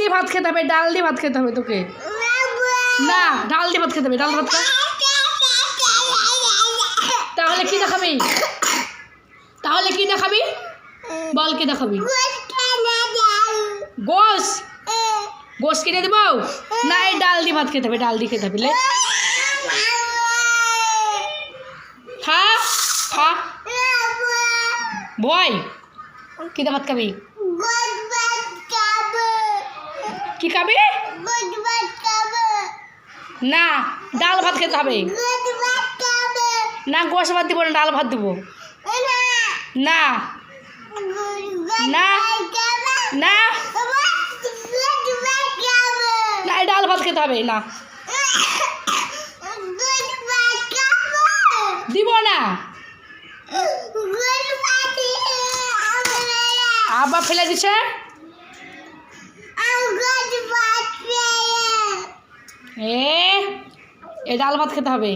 দিয়ে ভাত খেতে হবে, ডাল দিয়ে ভাত খেতে হবে তোকে। না, ডাল দিয়ে ভাত খেতে হবে, ডাল ভাত খা। তাহলে কি দেখাবি? তাহলে কি দেখাবি বল, কি দেখাবি? গোশ, গোশ কিনে দেবো না? এই ডাল দিয়ে ভাত খেতে হবে, ডাল দিয়ে খেতে হবে। খা খা ভয়, কি দিয়ে ভাত খাবি? কি খাবি? না, ডাল ভাত খেতে হবে। না, গোশ ভাত দিব না, ডাল ভাত দেবো। না না না না, ডাল ভাত খেতে হবে না, দিব না। আবার ফেলে দিছে। এ ডাল ভাত খেতে হবে।